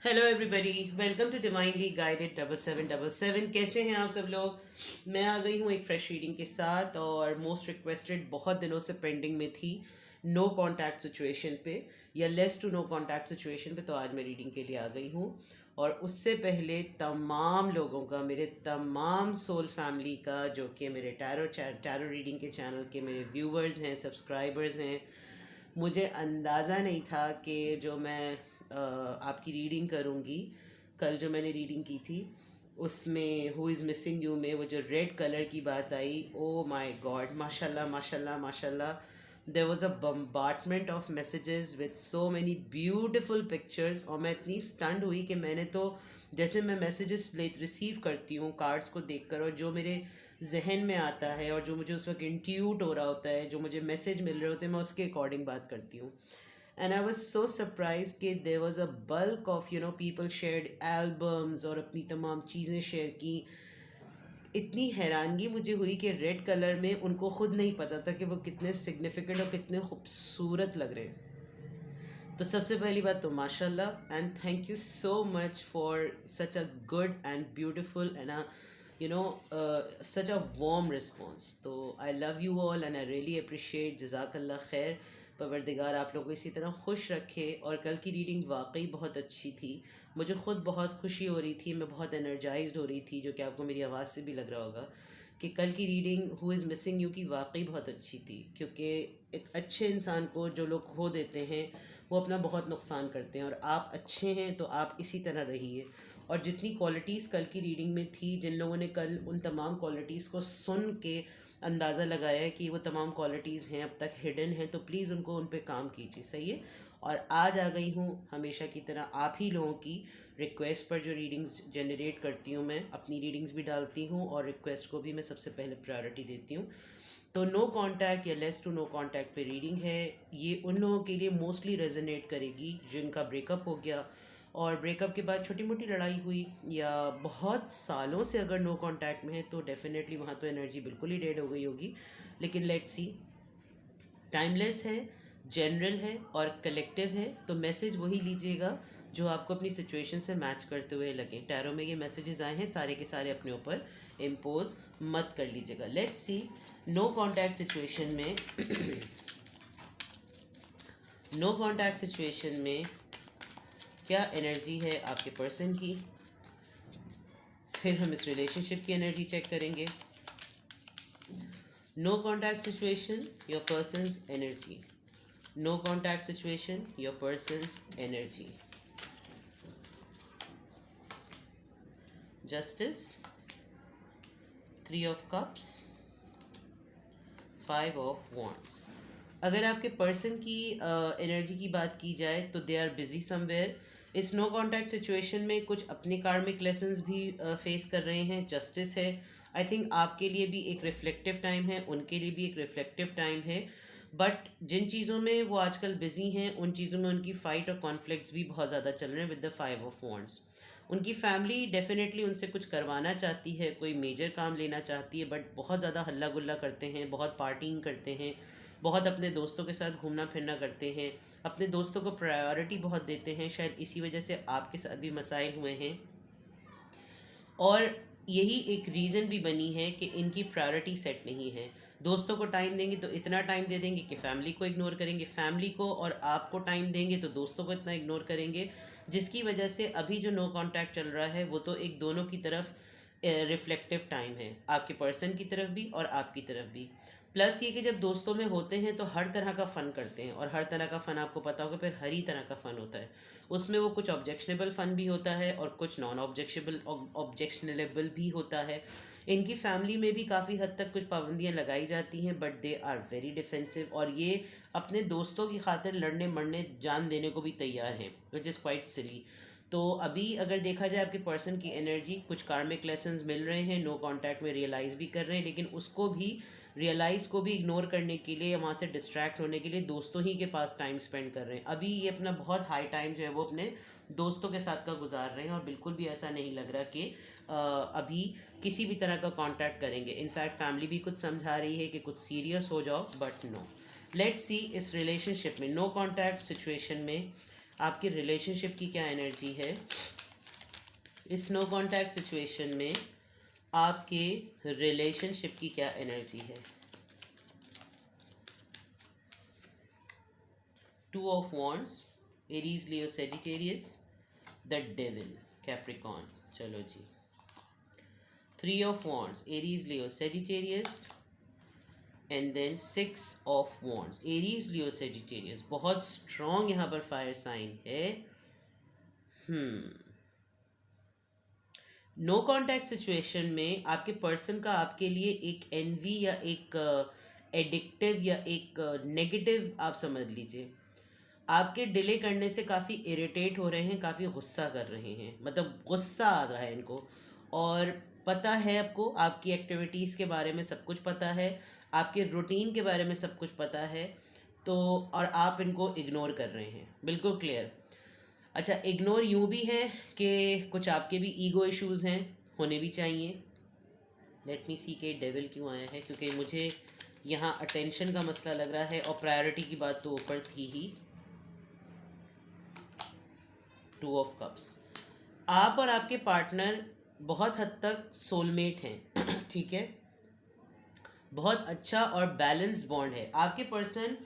Hello everybody, welcome to divinely guided 7777। कैसे हैं आप सब लोग। मैं आ गई हूँ एक फ्रेश रीडिंग के साथ और मोस्ट रिक्वेस्टेड बहुत दिनों से पेंडिंग में थी नो कांटेक्ट सिचुएशन पे या less to no contact situation पे। तो आज मैं रीडिंग के लिए आ गई हूँ और उससे पहले तमाम लोगों का, मेरे तमाम सोल फैमिली का, जो कि मेरे टैरो रीडिंग के चैनल के मेरे व्यूवर्स हैं, सब्सक्राइबर्स हैं। मुझे अंदाज़ा नहीं था कि जो मैं आपकी रीडिंग करूँगी, कल जो मैंने रीडिंग की थी उसमें हु इज़ मिसिंग यू में वो जो रेड कलर की बात आई, ओ माय गॉड, माशाल्लाह माशाल्लाह माशाल्लाह। There was a bombardment of messages with so many beautiful pictures और मैं इतनी स्टन्ड हुई कि मैंने तो, जैसे मैं मैसेजेस रिसीव करती हूँ कार्ड्स को देखकर और जो मेरे जहन में आता है और जो मुझे उस वक्त इंट्यूट हो रहा होता है, जो मुझे मैसेज मिल रहे होते हैं, मैं उसके अकॉर्डिंग बात करती हूँ। And I was so surprise कि there was a bulk of people shared albums और अपनी तमाम चीज़ें शेयर की। इतनी हैरानगी मुझे हुई कि रेड कलर में उनको खुद नहीं पता था कि वो कितने सिग्निफिकेंट और कितने खूबसूरत लग रहे हैं। तो सबसे पहली बात तो माशाल्लाह and thank you so much for such a good and beautiful and such a warm response. तो I love you all and I really appreciate, जज़ाकल्लाह खैर। परवरदिगार आप लोगों को इसी तरह खुश रखे। और कल की रीडिंग वाकई बहुत अच्छी थी, मुझे ख़ुद बहुत खुशी हो रही थी, मैं बहुत एनर्जाइज्ड हो रही थी, जो कि आपको मेरी आवाज़ से भी लग रहा होगा कि कल की reading who is missing you की वाकई बहुत अच्छी थी। क्योंकि एक अच्छे इंसान को जो लोग खो देते हैं वो अपना बहुत नुकसान करते हैं, और आप अच्छे हैं तो आप इसी तरह रहिए। और जितनी क्वालिटीज़ कल की रीडिंग में थी, जिन लोगों ने कल उन तमाम क्वालिटीज़ को सुन के अंदाज़ा लगाया है कि वो तमाम क्वालिटीज़ हैं अब तक हिडन हैं, तो प्लीज़ उनको उन पे काम कीजिए, सही है। और आज आ गई हूँ हमेशा की तरह आप ही लोगों की रिक्वेस्ट पर, जो रीडिंग्स जनरेट करती हूँ, मैं अपनी रीडिंग्स भी डालती हूँ और रिक्वेस्ट को भी मैं सबसे पहले प्रायोरिटी देती हूँ। तो नो कांटेक्ट या लेस टू नो कांटेक्ट पे रीडिंग है। ये उन लोगों के लिए मोस्टली रेजोनेट करेगी जिनका ब्रेकअप हो गया और ब्रेकअप के बाद छोटी मोटी लड़ाई हुई, या बहुत सालों से अगर नो कांटेक्ट में है तो डेफिनेटली वहाँ तो एनर्जी बिल्कुल ही डेड हो गई होगी। लेकिन लेट्स सी, टाइमलेस है, जनरल है और कलेक्टिव है। तो मैसेज वही लीजिएगा जो आपको अपनी सिचुएशन से मैच करते हुए लगे। टैरो में ये मैसेजेस आए हैं, सारे के सारे अपने ऊपर इम्पोज मत कर लीजिएगा। Let's see, no contact situation में नो कांटेक्ट सिचुएशन में क्या एनर्जी है आपके पर्सन की। फिर हम इस रिलेशनशिप की एनर्जी चेक करेंगे। No contact situation, your person's energy. No contact situation, your person's energy. Justice, three of cups, five of wands. अगर आपके पर्सन की एनर्जी की बात की जाए तो दे आर बिजी समवेयर। इस नो कांटेक्ट सिचुएशन में कुछ अपने कार्मिक लेसन्स भी फेस कर रहे हैं। जस्टिस है, आई थिंक आपके लिए भी एक रिफ्लेक्टिव टाइम है, उनके लिए भी एक रिफ्लेक्टिव टाइम है। बट जिन चीज़ों में वो आजकल बिजी हैं उन चीज़ों में उनकी फ़ाइट और कॉन्फ्लिक्ट्स भी बहुत ज़्यादा चल रहे हैं with the five of wands. उनकी फैमिली डेफिनेटली उनसे कुछ करवाना चाहती है, कोई मेजर काम लेना चाहती है, बट बहुत ज़्यादा हल्ला गुल्ला करते हैं, बहुत पार्टिंग करते हैं, बहुत अपने दोस्तों के साथ घूमना फिरना करते हैं, अपने दोस्तों को प्रायोरिटी बहुत देते हैं। शायद इसी वजह से आपके साथ भी मसाइल हुए हैं और यही एक रीज़न भी बनी है कि इनकी प्रायोरिटी सेट नहीं है। दोस्तों को टाइम देंगे तो इतना टाइम दे देंगे कि फैमिली को इग्नोर करेंगे, फैमिली को और आपको टाइम देंगे तो दोस्तों को इतना इग्नोर करेंगे, जिसकी वजह से अभी जो नो कांटेक्ट चल रहा है वो तो एक दोनों की तरफ रिफ्लेक्टिव टाइम है, आपके पर्सन की तरफ भी और आपकी तरफ भी। प्लस ये कि जब दोस्तों में होते हैं तो हर तरह का फ़न करते हैं, और हर तरह का फ़न आपको पता होगा फिर हर ही तरह का फ़न होता है। उसमें वो कुछ ऑब्जेक्शनेबल फ़न भी होता है और कुछ नॉन ऑब्जेक्शनेबल भी होता है। इनकी फैमिली में भी काफ़ी हद तक कुछ पाबंदियाँ लगाई जाती हैं, but they are very defensive, और ये अपने दोस्तों की खातिर लड़ने मरने जान देने को भी तैयार हैं, विच इज़ क्वाइट सिली। तो अभी अगर देखा जाए आपके पर्सन की एनर्जी, कुछ कार्मिक लेसन्स मिल रहे हैं, नो कांटेक्ट में रियलाइज़ भी कर रहे हैं, लेकिन उसको भी रियलाइज़ को भी इग्नोर करने के लिए, वहाँ से डिस्ट्रैक्ट होने के लिए दोस्तों ही के पास टाइम स्पेंड कर रहे हैं। अभी ये अपना बहुत हाई टाइम जो है वो अपने दोस्तों के साथ का गुजार रहे हैं, और बिल्कुल भी ऐसा नहीं लग रहा कि अभी किसी भी तरह का कांटेक्ट करेंगे। इनफैक्ट फैमिली भी कुछ समझा रही है कि कुछ सीरियस हो जाओ, बट नो। लेट्स सी, इस रिलेशनशिप में नो कांटेक्ट सिचुएशन में आपकी रिलेशनशिप की क्या एनर्जी है इस नो कॉन्टैक्ट सिचुएशन में, आपके रिलेशनशिप की क्या एनर्जी है। 2 of wands, Aries Leo Sagittarius, the devil Capricorn. चलो जी, 3 of wands, Aries Leo Sagittarius, and then 6 of wands, Aries Leo Sagittarius. बहुत स्ट्रॉन्ग यहाँ पर फायर साइन है। नो कॉन्टैक्ट सिचुएशन में आपके पर्सन का आपके लिए एक एनवी या एक एडिक्टिव या एक नेगेटिव आप समझ लीजिए, आपके डिले करने से काफ़ी इरिटेट हो रहे हैं, काफ़ी गुस्सा कर रहे हैं, मतलब गुस्सा आ रहा है इनको। और पता है आपको, आपकी एक्टिविटीज़ के बारे में सब कुछ पता है, आपके रूटीन के बारे में सब कुछ पता है, तो और आप इनको इग्नोर कर रहे हैं, बिल्कुल क्लियर। अच्छा, इग्नोर यूँ भी है कि कुछ आपके भी ईगो इश्यूज़ हैं, होने भी चाहिए। लेट मी सी के डेविल क्यों आया है, क्योंकि मुझे यहाँ अटेंशन का मसला लग रहा है और प्रायोरिटी की बात तो ऊपर थी ही। 2 ऑफ कप्स, आप और आपके पार्टनर बहुत हद तक सोलमेट हैं ठीक है, बहुत अच्छा और बैलेंस बॉन्ड है। आपके पर्सन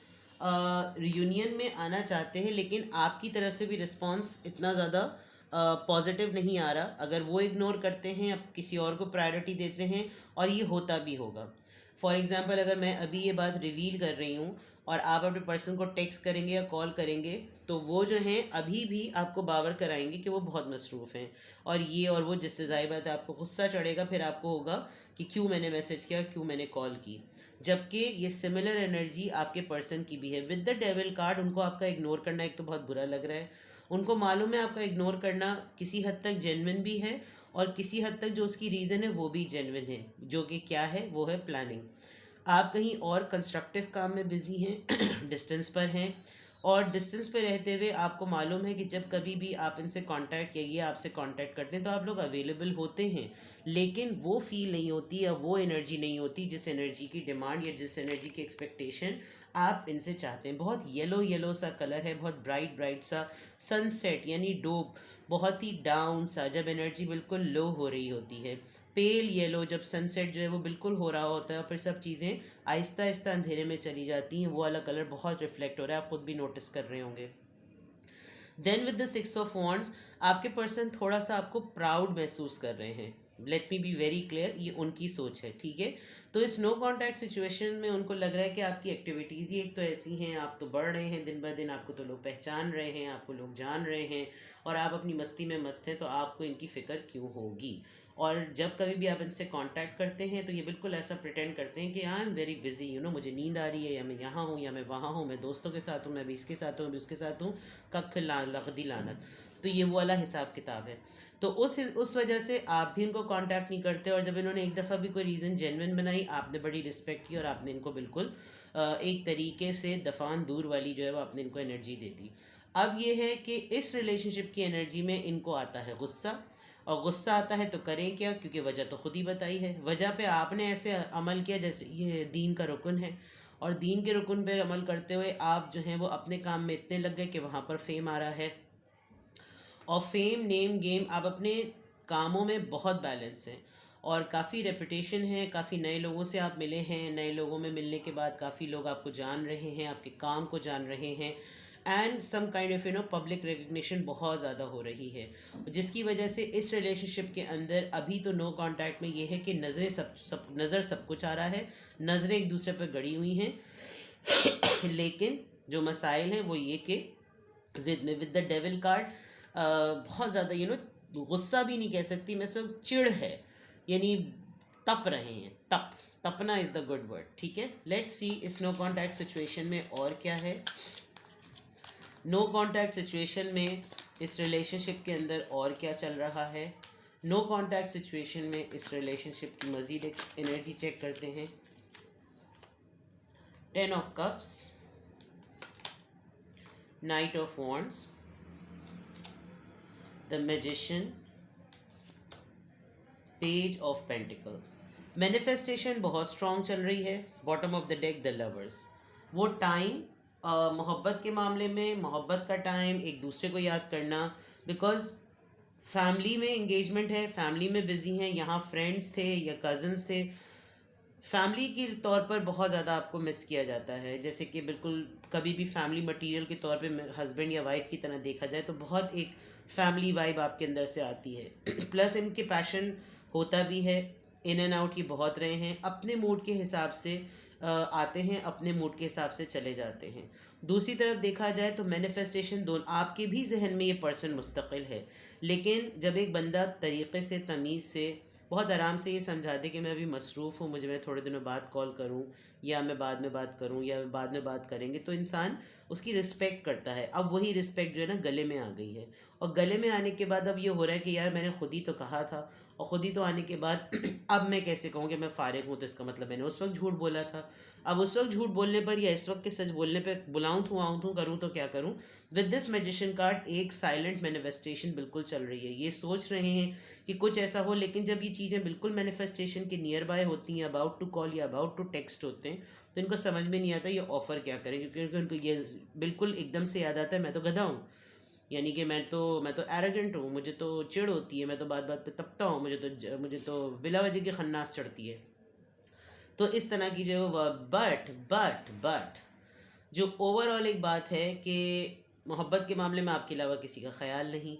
रियूनियन में आना चाहते हैं, लेकिन आपकी तरफ से भी रिस्पांस इतना ज़्यादा पॉजिटिव नहीं आ रहा। अगर वो इग्नोर करते हैं, अब किसी और को प्रायोरिटी देते हैं, और ये होता भी होगा। फॉर एग्ज़ाम्पल, अगर मैं अभी ये बात रिवील कर रही हूँ और आप अपने पर्सन को टेक्स्ट करेंगे या कॉल करेंगे, तो वो जो हैं अभी भी आपको बावर कराएंगे कि वो बहुत मसरूफ़ हैं और ये और वो, जिससे ज़ाहिर बात है आपको गुस्सा चढ़ेगा, फिर आपको होगा कि क्यों मैंने मैसेज किया, क्यों मैंने कॉल की। जबकि ये सिमिलर एनर्जी आपके पर्सन की भी है। विद द डेविल कार्ड उनको आपका इग्नोर करना एक तो बहुत बुरा लग रहा है, उनको मालूम है आपका इग्नोर करना किसी हद तक जेन्युइन भी है और किसी हद तक जो उसकी रीज़न है वो भी जेन्युइन है, जो कि क्या है, वो है प्लानिंग। आप कहीं और कंस्ट्रक्टिव काम में बिजी हैं डिस्टेंस पर हैं, और डिस्टेंस पे रहते हुए आपको मालूम है कि जब कभी भी आप इनसे कांटेक्ट या ये आपसे कांटेक्ट करते हैं तो आप लोग अवेलेबल होते हैं, लेकिन वो फील नहीं होती या वो एनर्जी नहीं होती जिस एनर्जी की डिमांड या जिस एनर्जी की एक्सपेक्टेशन आप इनसे चाहते हैं। बहुत येलो येलो सा कलर है, बहुत ब्राइट ब्राइट सा सनसेट यानी डोप, बहुत ही डाउन सा, जब एनर्जी बिल्कुल लो हो रही होती है, पेल येलो, जब सनसेट जो है वो बिल्कुल हो रहा होता है और फिर सब चीज़ें आहिस्ता आहिस्ता अंधेरे में चली जाती हैं, वो वाला कलर बहुत रिफ्लेक्ट हो रहा है, आप खुद भी नोटिस कर रहे होंगे। Then with the 6 of wands, आपके पर्सन थोड़ा सा आपको प्राउड महसूस कर रहे हैं। Let me be very clear, ये उनकी सोच है, ठीक है। तो इस नो कॉन्टैक्ट सिचुएशन में उनको लग रहा है कि आपकी एक्टिविटीज़ ही एक तो ऐसी हैं, आप तो बढ़ रहे हैं दिन ब दिन, आपको तो लोग पहचान रहे हैं, आपको लोग जान रहे हैं, और आप अपनी मस्ती में मस्त हैं, तो आपको इनकी फ़िक्र क्यों होगी। और जब कभी भी आप इनसे कांटेक्ट करते हैं तो ये बिल्कुल ऐसा प्रिटेंड करते हैं कि I am very busy, you know, मुझे नींद आ रही है, या मैं यहाँ हूँ या मैं वहाँ हूँ, मैं दोस्तों के साथ हूँ, मैं भी इसके साथ हूँ, अभी उसके साथ हूँ, कख लखदी लानत। तो ये वो वाला हिसाब किताब है। तो उस वजह से आप भी इनको कांटेक्ट नहीं करते, और जब इन्होंने एक दफ़ा भी कोई रीज़न जेन्युइन बनाई, आपने बड़ी रिस्पेक्ट की और आपने इनको बिल्कुल एक तरीके से दफान दूर वाली जो है वो आपने इनको एनर्जी दे दी। अब ये है कि इस रिलेशनशिप की एनर्जी में इनको आता है गुस्सा, और गुस्सा आता है तो करें क्या, क्योंकि वजह तो खुद ही बताई है। वजह पे आपने ऐसे अमल किया जैसे ये दीन का रुकन है, और दीन के रुकन पर अमल करते हुए आप जो हैं वो अपने काम में इतने लग गए कि वहाँ पर फेम आ रहा है, और फेम नेम गेम, आप अपने कामों में बहुत बैलेंस हैं और काफ़ी रेपुटेशन है, काफ़ी नए लोगों से आप मिले हैं, नए लोगों में मिलने के बाद काफ़ी लोग आपको जान रहे हैं, आपके काम को जान रहे हैं, and some kind of public recognition बहुत ज़्यादा हो रही है, जिसकी वजह से इस रिलेशनशिप के अंदर अभी तो नो कांटेक्ट में ये है कि नज़रें नज़र सब कुछ आ रहा है, नज़रें एक दूसरे पर गड़ी हुई हैं लेकिन जो मसाइल हैं वो ये कि जिद में विद द डेविल कार्ड बहुत ज़्यादा गुस्सा भी नहीं कह सकती मैं, सब चिढ़ है, यानी तप रहे हैं, तपना इज़ द गुड वर्ड, ठीक है। लेट्स सी इस नो कॉन्टैक्ट सिचुएशन में और क्या है। नो कॉन्टैक्ट सिचुएशन में इस रिलेशनशिप के अंदर और क्या चल रहा है। नो कॉन्टैक्ट सिचुएशन में इस रिलेशनशिप की मज़ीद एक एनर्जी चेक करते हैं। 10 of cups, night of wands, the magician, page of pentacles. Manifestation बहुत स्ट्रॉन्ग चल रही है। Bottom of the deck the lovers. वो टाइम मोहब्बत के मामले में मोहब्बत का टाइम, एक दूसरे को याद करना, बिकॉज फैमिली में इंगेजमेंट है, फैमिली में बिजी हैं, यहाँ फ्रेंड्स थे या कज़न्स थे, फैमिली के तौर पर बहुत ज़्यादा आपको मिस किया जाता है। जैसे कि बिल्कुल कभी भी फैमिली मटेरियल के तौर पे हस्बैंड या वाइफ की तरह देखा जाए तो बहुत एक फैमिली वाइब आपके अंदर से आती है। प्लस इनके पैशन होता भी है, इन एंड आउट की बहुत रहे हैं, अपने मूड के हिसाब से आते हैं, अपने मूड के हिसाब से चले जाते हैं। दूसरी तरफ देखा जाए तो मैनिफेस्टेशन दोनों आपके भी जहन में ये पर्सन मुस्तकिल है, लेकिन जब एक बंदा तरीक़े से तमीज़ से बहुत आराम से ये समझा दे कि मैं अभी मसरूफ़ हूँ, मुझे मैं थोड़े दिनों बाद कॉल करूँ या मैं बाद में बात करूँ या बाद में बात करेंगे, तो इंसान उसकी रिस्पेक्ट करता है। अब वही रिस्पेक्ट जो है ना गले में आ गई है, और गले में आने के बाद अब ये हो रहा है कि यार मैंने खुद ही तो कहा था, और ख़ुद ही तो आने के बाद अब मैं कैसे कहूँ कि मैं फ़ारिग हूँ, तो इसका मतलब मैंने उस वक्त झूठ बोला था। अब उस वक्त झूठ बोलने पर या इस वक्त के सच बोलने पर बुलाऊँ तो आऊँ तो करूँ तो क्या करूँ। विद दिस मैजिशियन कार्ड एक साइलेंट मैनिफेस्टेशन बिल्कुल चल रही है। ये सोच रहे हैं कि कुछ ऐसा हो, लेकिन जब ये चीज़ें बिल्कुल मैनिफेस्टेशन के नियर बाय होती हैं, अबाउट टू कॉल या अबाउट टू टेक्स्ट होते हैं, तो इनको समझ में नहीं आता ये ऑफ़र क्या करें, क्योंकि उनको ये बिल्कुल एकदम से याद आता है मैं तो गधा हूँ, यानी कि मैं तो एरोगेंट हूँ, मुझे तो चिढ़ होती है, मैं तो बात बात पे तपता हूँ, मुझे तो बिला वजह की खन्नास चढ़ती है। तो इस तरह की जो बट जो ओवरऑल एक बात है कि मोहब्बत के मामले में आपके अलावा किसी का ख्याल नहीं,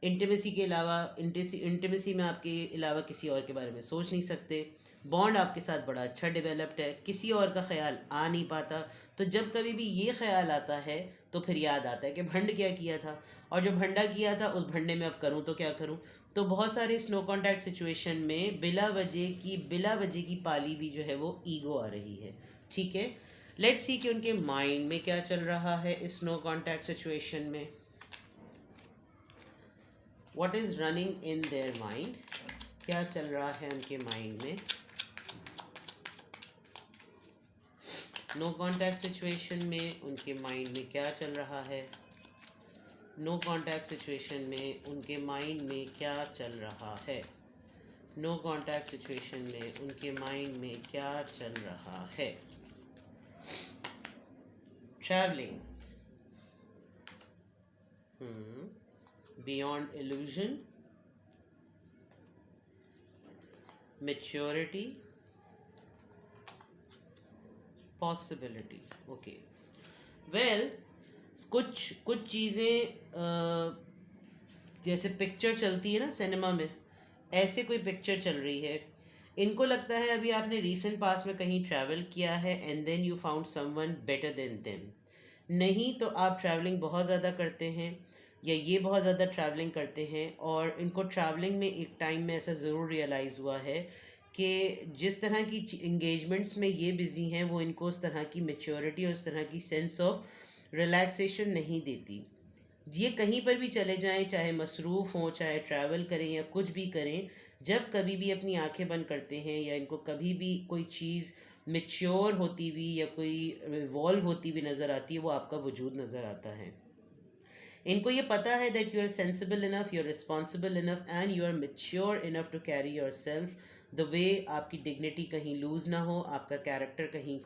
इंटीमेसी के अलावा इंटीमेसी में आपके अलावा किसी और के बारे में सोच नहीं सकते, बॉन्ड आपके साथ बड़ा अच्छा डेवलप्ड है, किसी और का ख्याल आ नहीं पाता। तो जब कभी भी ये ख्याल आता है तो फिर याद आता है कि भंड क्या किया था, और जो भंडा किया था उस भंडे में अब करूँ तो क्या करूँ। तो बहुत सारे स्नो कॉन्टैक्ट सिचुएशन में बिला वजह की पाली भी जो है वो ईगो आ रही है। ठीक है, लेट्स सी कि उनके माइंड में क्या चल रहा है इस नो कॉन्टैक्ट सिचुएशन में। What is running in their mind, क्या चल रहा है उनके माइंड में। नो कॉन्टैक्ट सिचुएशन में उनके माइंड में क्या चल रहा है, नो कॉन्टैक्ट सिचुएशन में उनके माइंड में क्या चल रहा है, नो कॉन्टैक्ट सिचुएशन में उनके माइंड में क्या चल रहा है। Travelling, beyond illusion, maturity, possibility. Okay, well कुछ चीज़ें जैसे पिक्चर चलती है ना सिनेमा में, ऐसे कोई पिक्चर चल रही है। इनको लगता है अभी आपने रीसेंट पास में कहीं ट्रैवल किया है and then you found someone better than them. नहीं तो आप ट्रैवलिंग बहुत ज़्यादा करते हैं या ये बहुत ज़्यादा ट्रैवलिंग करते हैं, और इनको ट्रैवलिंग में एक टाइम में ऐसा ज़रूर रियलाइज़ हुआ है कि जिस तरह की इंगेजमेंट्स में ये बिज़ी हैं वो इनको उस तरह की मैच्योरिटी और उस तरह की सेंस ऑफ रिलैक्सेशन नहीं देती। ये कहीं पर भी चले जाएं, चाहे मसरूफ़ हों, चाहे ट्रैवल करें या कुछ भी करें, जब कभी भी अपनी आंखें बंद करते हैं या इनको कभी भी कोई चीज़ मैच्योर होती हुई या कोई इवॉल्व होती हुई नज़र आती है, वो आपका वजूद नज़र आता है। इनको ये पता है that you are sensible enough, you are responsible enough and you are mature enough to carry yourself the way. आपकी डिग्निटी कहीं लूज़ ना हो, आपका कैरेक्टर कहीं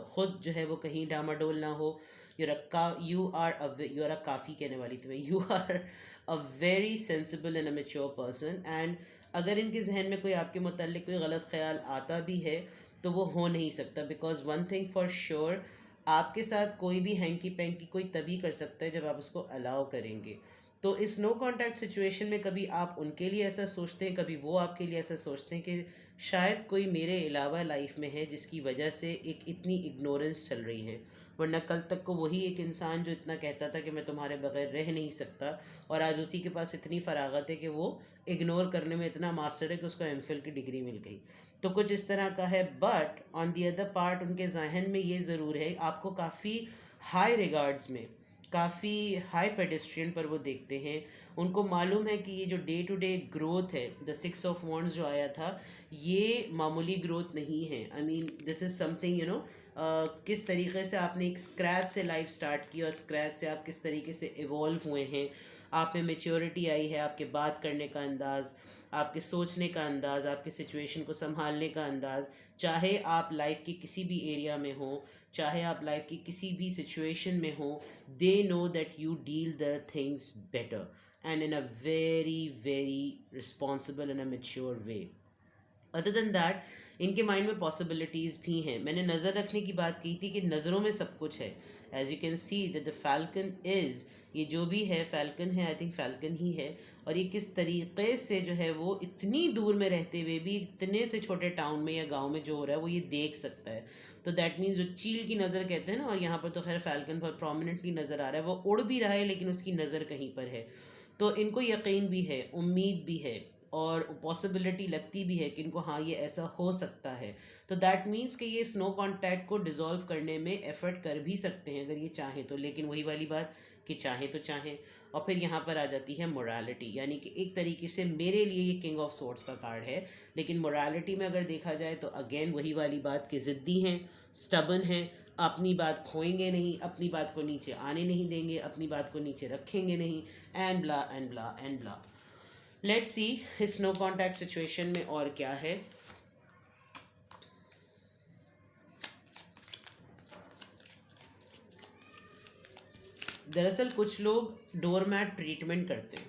खुद जो है वो कहीं डामाडोल ना हो। यू आर अ काफ़ी कहने वाली थी मैं, you are a very sensible and a mature person. And अगर इनके जहन में कोई आपके मुताल्लिक कोई गलत ख्याल आता भी है तो वो हो नहीं सकता, because one thing for sure, आपके साथ कोई भी हैंकी पैंकी कोई तभी कर सकता है जब आप उसको अलाउ करेंगे। तो इस नो कॉन्टैक्ट सिचुएशन में कभी आप उनके लिए ऐसा सोचते हैं, कभी वो आपके लिए ऐसा सोचते हैं कि शायद कोई मेरे अलावा लाइफ में है जिसकी वजह से एक इतनी इग्नोरेंस चल रही है, वरना कल तक को वही एक इंसान जो इतना कहता था कि मैं तुम्हारे बगैर रह नहीं सकता, और आज उसी के पास इतनी फरागत है कि वो इग्नोर करने में इतना मास्टर है कि उसको एमफिल की डिग्री मिल गई। तो कुछ इस तरह का है। But on the other part उनके जहन में ये ज़रूर है, आपको काफ़ी हाई रिगार्ड्स में, काफ़ी हाई पेडेस्ट्रियन पर वो देखते हैं। उनको मालूम है कि ये जो डे टू डे ग्रोथ है, द 6 ऑफ वॉन्ड्स जो आया था, ये मामूली ग्रोथ नहीं है। I mean this is something you know, किस तरीके से आपने एक स्क्रैच से लाइफ स्टार्ट की और स्क्रैच से आप किस तरीके से इवॉल्व हुए हैं। आप में मेच्योरिटी आई है, आपके बात करने का अंदाज़, आपके सोचने का अंदाज़, आपके सिचुएशन को संभालने का अंदाज़, चाहे आप लाइफ के किसी भी एरिया में हो, चाहे आप लाइफ की किसी भी सिचुएशन में हो, they know that you deal the things better and in a very very responsible and a mature way. Other than that इनके माइंड में पॉसिबिलिटीज़ भी हैं. मैंने नज़र रखने की बात की थी कि नज़रों में सब कुछ है. As you can see that the falcon is, ये जो भी है फैल्कन है, आई थिंक फैल्कन ही है. और ये किस तरीके से जो है वो इतनी दूर में रहते हुए भी इतने से छोटे टाउन में या गांव में जो हो रहा है वो ये देख सकता है. तो दैट मीन्स जो चील की नज़र कहते हैं ना, और यहाँ पर तो खैर फैल्कन बहुत प्रोमिनेंटली नज़र आ रहा है, वो उड़ भी रहा है लेकिन उसकी नज़र कहीं पर है. तो इनको यकीन भी है, उम्मीद भी है, और पॉसिबिलिटी लगती भी है कि इनको हाँ ये ऐसा हो सकता है. तो दैट मीन्स कि ये स्नो कॉन्टैक्ट को डिज़ोल्व करने में एफर्ट कर भी सकते हैं अगर ये चाहें तो. लेकिन वही वाली बात कि चाहें तो चाहें. और फिर यहाँ पर आ जाती है मोरालिटी, यानी कि एक तरीके से मेरे लिए ये किंग ऑफ सोर्ड्स का कार्ड है. लेकिन मोरालिटी में अगर देखा जाए तो अगेन वही वाली बात कि ज़िद्दी हैं, स्टबन हैं, अपनी बात खोएंगे नहीं, अपनी बात को नीचे आने नहीं देंगे, अपनी बात को नीचे रखेंगे नहीं, and blah and blah and blah. Let's सी इस नो कॉन्टैक्ट सिचुएशन में और क्या है. दरअसल कुछ लोग डोरमैट ट्रीटमेंट करते हैं.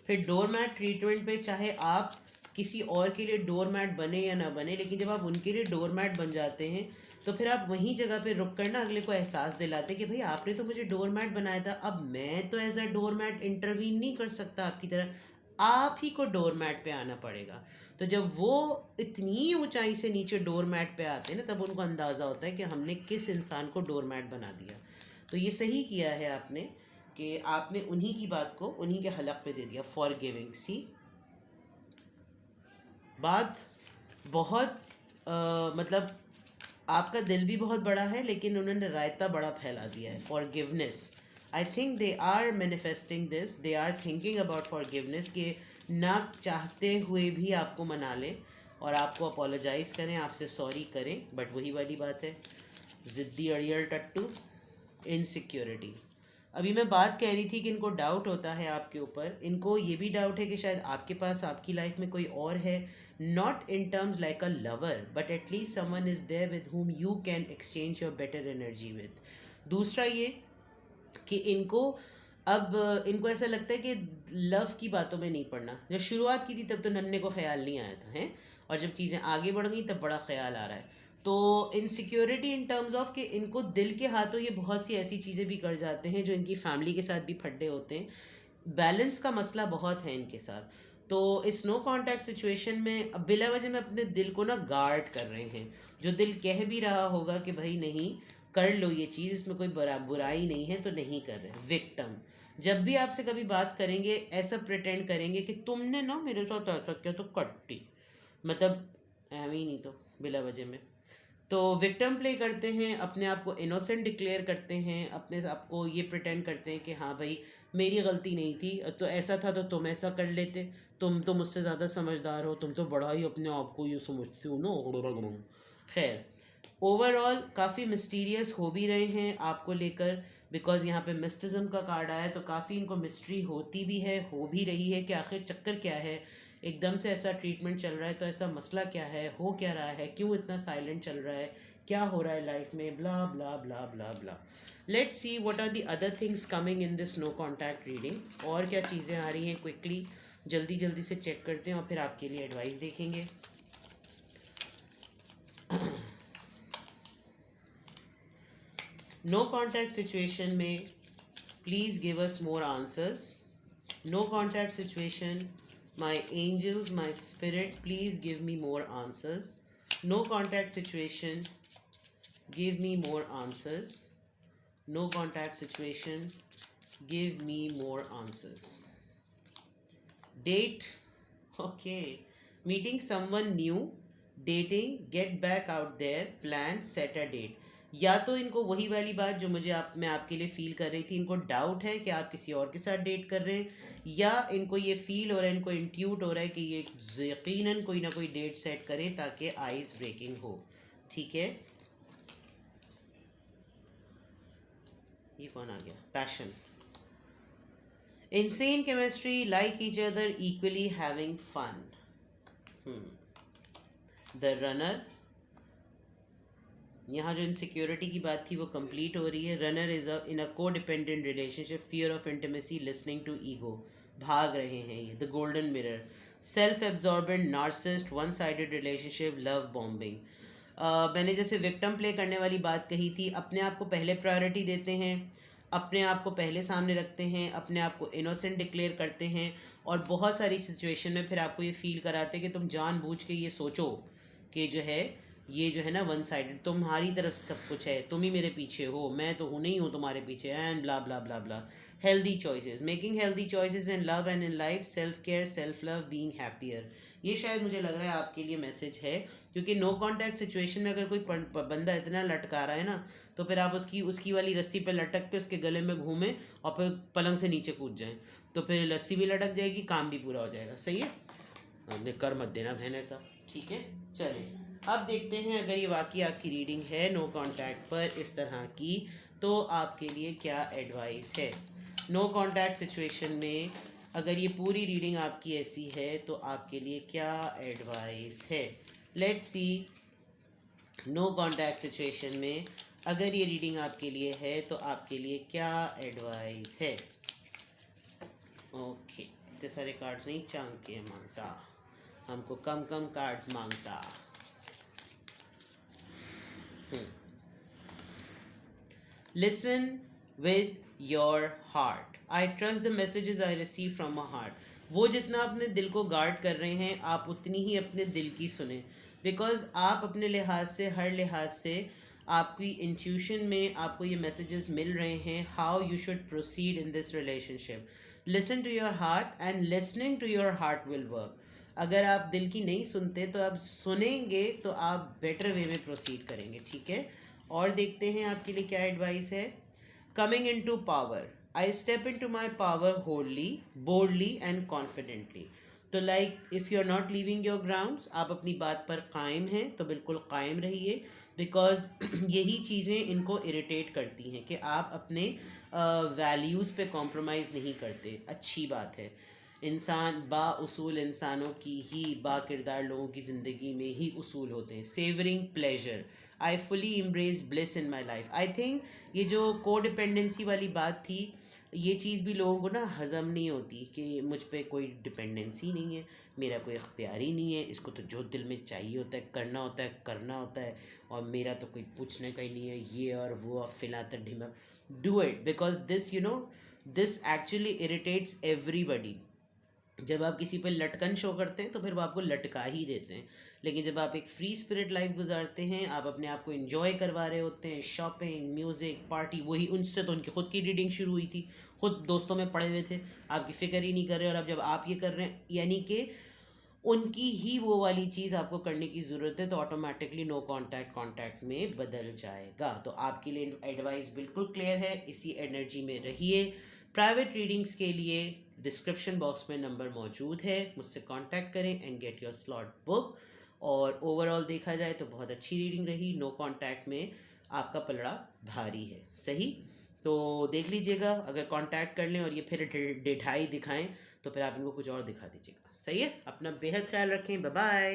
फिर डोरमैट ट्रीटमेंट पे चाहे आप किसी और के लिए डोरमैट बने या ना बने, लेकिन जब आप उनके लिए डोरमैट बन जाते हैं तो फिर आप वहीं जगह पे रुक कर ना अगले को एहसास दिलाते कि भाई आपने तो मुझे डोरमैट बनाया था, अब मैं तो एज अ डोरमैट इंटरवीन नहीं कर सकता आपकी तरह, आप ही को डोरमैट पे आना पड़ेगा. तो जब वो इतनी ऊंचाई से नीचे डोरमैट पे आते हैं ना, तब उनको अंदाज़ा होता है कि हमने किस इंसान को डोरमैट बना दिया. तो ये सही किया है आपने कि आपने उन्हीं की बात को उन्हीं के हलक पे दे दिया. फॉर गिविंग, सी बात बहुत मतलब आपका दिल भी बहुत बड़ा है लेकिन उन्होंने रायता बड़ा फैला दिया है. Forgiveness, I think they are manifesting this, they are thinking about forgiveness कि ना चाहते हुए भी आपको मना लें और आपको अपोलोजाइज़ करें, आपसे सॉरी करें. बट वही वाली बात है, ज़िद्दी अड़ियल टट्टू, इनसिक्योरिटी. अभी मैं बात कह रही थी कि इनको डाउट होता है आपके ऊपर. इनको ये भी डाउट है कि शायद आपके पास आपकी लाइफ में कोई और है, not in terms like a lover but at least someone is there with whom you can exchange your better energy with. दूसरा ये कि इनको ऐसा लगता है कि लव की बातों में नहीं पड़ना. जब शुरुआत की थी तब तो नन्हे को ख्याल नहीं आया था, हैं, और जब चीज़ें आगे बढ़ गई तब बड़ा ख्याल आ रहा है. तो इनसिक्योरिटी इन टर्म्स ऑफ कि इनको दिल के हाथों ये बहुत सी ऐसी चीज़ें भी कर जाते हैं जो इनकी फैमिली के साथ भी फड्डे होते हैं. बैलेंस का मसला बहुत है इनके साथ. तो इस नो कांटेक्ट सिचुएशन में अब बिला वजह में अपने दिल को ना गार्ड कर रहे हैं. जो दिल कह भी रहा होगा कि भाई नहीं कर लो ये चीज़, इसमें कोई बुराई नहीं है, तो नहीं कर रहे. विक्टम, जब भी आपसे कभी बात करेंगे ऐसा प्रिटेंड करेंगे कि तुमने ना मेरे साथ ऐसा किया तो कट्टी, मतलब एम ही नहीं तो बिला वजह में. तो विक्टिम प्ले करते हैं, अपने आप को इनोसेंट डिक्लेयर करते हैं, अपने आप को ये प्रिटेंड करते हैं कि हाँ भाई मेरी गलती नहीं थी, तो ऐसा था तो तुम ऐसा कर लेते, तुम तो मुझसे ज़्यादा समझदार हो, तुम तो बड़ा ही अपने आप को ये समझते हो ना. खैर, ओवरऑल काफ़ी मिस्टीरियस हो भी रहे हैं आपको लेकर, बिकॉज यहाँ पे मिस्टिज्म का कार्ड आया है, तो काफ़ी इनको मिस्ट्री होती भी है, हो भी रही है कि आखिर चक्कर क्या है, एकदम से ऐसा ट्रीटमेंट चल रहा है तो ऐसा मसला क्या है, हो क्या रहा है, क्यों इतना साइलेंट चल रहा है, क्या हो रहा है लाइफ में, bla bla bla bla bla. Let's see what are the other things coming in this no contact reading. और क्या चीज़ें आ रही हैं क्विकली, जल्दी जल्दी से चेक करते हैं और फिर आपके लिए एडवाइस देखेंगे. नो कॉन्टैक्ट सिचुएशन में please give us more answers. No contact situation, my angels, my spirit, please give me more answers. No contact situation, give me more answers. No contact situation, give me more answers. Date, okay, meeting someone new, dating, get back out there, plan, set a date. या तो इनको वही वाली बात जो मैं आपके लिए फील कर रही थी, इनको डाउट है कि आप किसी और के साथ डेट कर रहे हैं, या इनको ये फील हो रहा है, इनको इंट्यूट हो रहा है कि ये यकीनन कोई ना कोई डेट सेट करे ताकि आइस ब्रेकिंग हो. ठीक है, ये कौन आ गया, passion. insane chemistry, like each other, equally having fun. The runner, यहाँ जो इनसिक्योरिटी की बात थी वो कंप्लीट हो रही है. Runner is in a codependent relationship, fear of intimacy, listening to ego, भाग रहे हैं ये. The golden mirror, self absorbent narcissist, one sided relationship, love bombing. मैंने जैसे विक्टिम प्ले करने वाली बात कही थी, अपने आप को पहले प्रायोरिटी देते हैं, अपने आप को पहले सामने रखते हैं, अपने आप को इनोसेंट डिक्लेयर करते हैं, और बहुत सारी सिचुएशन में फिर आपको ये फील कराते हैं कि तुम जानबूझ के ये सोचो कि जो है ये जो है ना वन साइडेड, तुम्हारी तरफ से सब कुछ है, तुम ही मेरे पीछे हो, मैं तो हूँ नहीं हूँ तुम्हारे पीछे, and blah bla bla blah. Healthy choices, making healthy choices in love and in life, self care, self love, being happier. ये शायद मुझे लग रहा है आपके लिए मैसेज है, क्योंकि नो कॉन्टैक्ट सिचुएशन में अगर कोई बंदा इतना लटका रहा है ना, तो फिर आप उसकी वाली रस्सी पे लटक के उसके गले में घूमें और फिर पलंग से नीचे कूद जाएं, तो फिर रस्सी भी लटक जाएगी, काम भी पूरा हो जाएगा. सही है, हमने कर मत देना बहन ऐसा. ठीक है, चलिए अब देखते हैं अगर ये वाकई आपकी रीडिंग है नो कॉन्टैक्ट पर इस तरह की, तो आपके लिए क्या एडवाइस है. नो कॉन्टैक्ट सिचुएशन में अगर ये पूरी रीडिंग आपकी ऐसी है तो आपके लिए क्या एडवाइस है. Let's see. No contact situation में अगर ये रीडिंग आपके लिए है तो आपके लिए क्या एडवाइस है. ओके, इतने सारे कार्ड्स नहीं चांग के मांगता, हमको कम कम कार्ड्स मांगता. Listen with your heart. I trust the messages I receive from my heart. वो जितना अपने दिल को गार्ड कर रहे हैं, आप उतनी ही अपने दिल की सुने, बिकॉज आप अपने लिहाज से, हर लिहाज से आपकी इंट्यूशन में आपको ये मैसेजेस मिल रहे हैं how you should proceed in this relationship. Listen to your heart and listening to your heart will work. अगर आप दिल की नहीं सुनते तो आप सुनेंगे तो आप बेटर वे में प्रोसीड करेंगे. ठीक है, और देखते हैं आपके लिए क्या एडवाइस है. Coming into power, I step into my power holdly, boldly and confidently. तो like if you are not leaving your grounds, आप अपनी बात पर कायम हैं तो बिल्कुल कायम रहिए, बिकॉज यही चीज़ें इनको इरिटेट करती हैं कि आप अपने वैल्यूज़ पे कॉम्प्रोमाइज़ नहीं करते. अच्छी बात है, इंसान बाउसूल इंसानों की ही, बा किरदार लोगों की ज़िंदगी में ही उसूल होते हैं. Savouring pleasure, I fully embrace bliss in my life. I think ये जो को डिपेंडेंसी वाली बात थी, ये चीज़ भी लोगों को ना हज़म नहीं होती कि मुझ पे कोई डिपेंडेंसी नहीं है, मेरा कोई इख्तियार ही नहीं है, इसको तो जो दिल में चाहिए होता है करना होता है, करना होता है, और मेरा तो कोई पूछने का ही नहीं है, ये और वो और फिला तक ढिमा. Do it, because this you know this actually irritates everybody. जब आप किसी पर लटकन शो करते हैं तो फिर वो आपको लटका ही देते हैं, लेकिन जब आप एक फ्री स्पिरिट लाइफ गुजारते हैं, आप अपने आप को एंजॉय करवा रहे होते हैं, शॉपिंग, म्यूज़िक, पार्टी, वही उनसे तो उनकी खुद की रीडिंग शुरू हुई थी, खुद दोस्तों में पड़े हुए थे, आपकी फ़िक्र ही नहीं कर रहे. और अब जब आप ये कर रहे हैं, यानी कि उनकी ही वो वाली चीज़ आपको करने की ज़रूरत है, तो ऑटोमेटिकली नो कॉन्टैक्ट में बदल जाएगा. तो आपके लिए एडवाइस बिल्कुल क्लियर है, इसी एनर्जी में रहिए. प्राइवेट रीडिंग्स के लिए डिस्क्रिप्शन बॉक्स में नंबर मौजूद है, मुझसे कांटेक्ट करें and get your slot book. और ओवरऑल देखा जाए तो बहुत अच्छी रीडिंग रही. नो कांटेक्ट में आपका पलड़ा भारी है. सही, तो देख लीजिएगा, अगर कांटेक्ट कर लें और ये फिर डिठाई दिखाएं तो फिर आप इनको कुछ और दिखा दीजिएगा. सही है, अपना बेहद ख्याल रखें. Bye bye.